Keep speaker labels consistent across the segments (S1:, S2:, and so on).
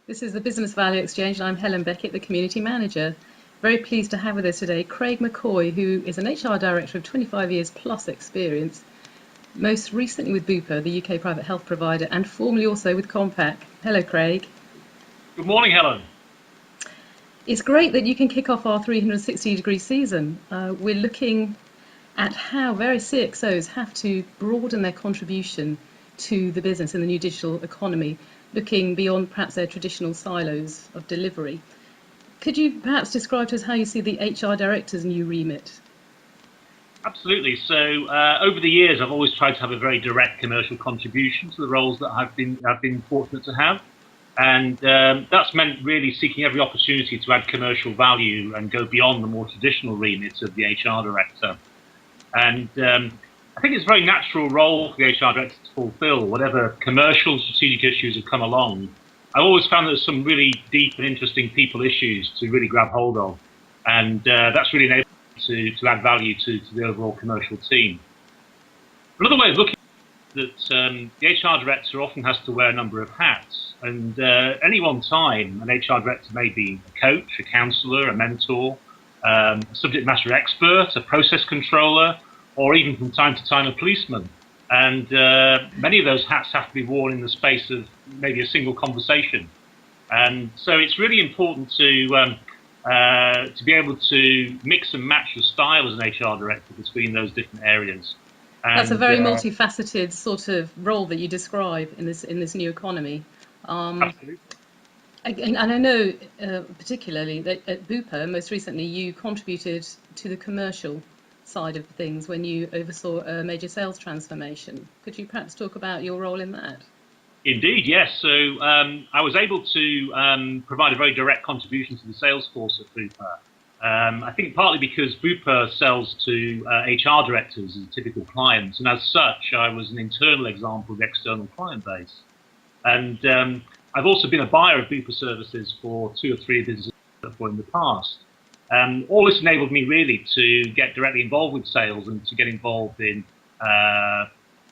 S1: This is the Business Value Exchange, and I'm Helen Beckett, the Community Manager. Very pleased to have with us today Craig McCoy, who is an HR Director of 25 years plus experience, most recently with BUPA, the UK private health provider, and formerly also with Compaq. Hello, Craig.
S2: Good morning, Helen.
S1: It's great that you can kick off our 360-degree season. We're looking at how various CXOs have to broaden their contribution to the business in the new digital economy, looking beyond perhaps their traditional silos of delivery. Could you perhaps describe to us how you see the HR Director's new remit?
S2: Absolutely. So over the years, I've always tried to have a very direct commercial contribution to the roles that I've been fortunate to have. And that's meant really seeking every opportunity to add commercial value and go beyond the more traditional remit of the HR Director. And I think it's a very natural role for the HR Director to fulfill, whatever commercial and strategic issues have come along. I've always found that there's some really deep and interesting people issues to really grab hold of. And that's really enabled me to add value to the overall commercial team. Another way of looking at it is that the HR Director often has to wear a number of hats. And at any one time, an HR Director may be a coach, a counsellor, a mentor, a subject matter expert, a process controller, or even from time to time a policeman. And many of those hats have to be worn in the space of maybe a single conversation. And so it's really important to be able to mix and match your style as an HR Director between those different areas. And
S1: that's a very multifaceted sort of role that you describe in this new economy.
S2: Absolutely.
S1: And I know particularly that at BUPA, most recently, you contributed to the commercial side of things when you oversaw a major sales transformation. Could you perhaps talk about your role in that?
S2: Indeed, yes. So I was able to provide a very direct contribution to the sales force at BUPA. I think partly because BUPA sells to HR directors as typical clients, and as such, I was an internal example of the external client base. And I've also been a buyer of BUPA services for 2 or 3 businesses in the past. All this enabled me really to get directly involved with sales and to get involved in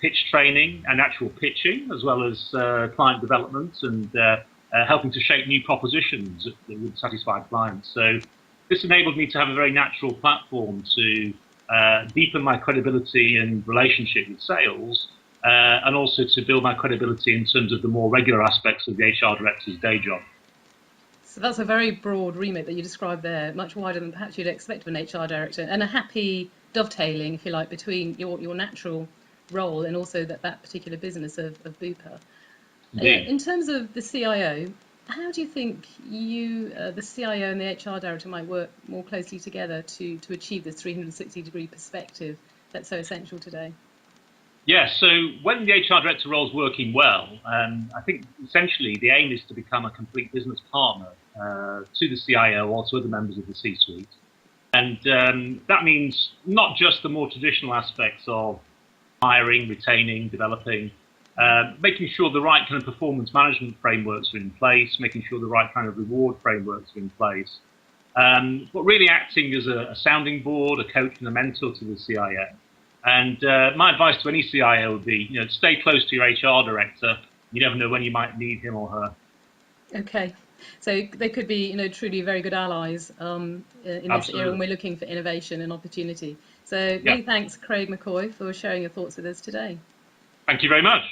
S2: pitch training and actual pitching, as well as client development and helping to shape new propositions that would satisfy clients. So this enabled me to have a very natural platform to deepen my credibility and relationship with sales, and also to build my credibility in terms of the more regular aspects of the HR Director's day job.
S1: So that's a very broad remit that you described there, much wider than perhaps you'd expect of an HR Director, and a happy dovetailing, if you like, between your natural role and also that particular business of BUPA. In terms of the CIO, how do you think the CIO and the HR Director might work more closely together to achieve this 360-degree perspective that's so essential today?
S2: Yeah, so when the HR Director role is working well, I think essentially the aim is to become a complete business partner to the CIO or to other members of the C-suite. And that means not just the more traditional aspects of hiring, retaining, developing, making sure the right kind of performance management frameworks are in place, making sure the right kind of reward frameworks are in place, but really acting as a sounding board, a coach and a mentor to the CIO. And my advice to any CIO would be, stay close to your HR Director. You never know when you might need him or her.
S1: Okay, so they could be, truly very good allies in this era when we're looking for innovation and opportunity. So many thanks, Craig McCoy, for sharing your thoughts with us today.
S2: Thank you very much.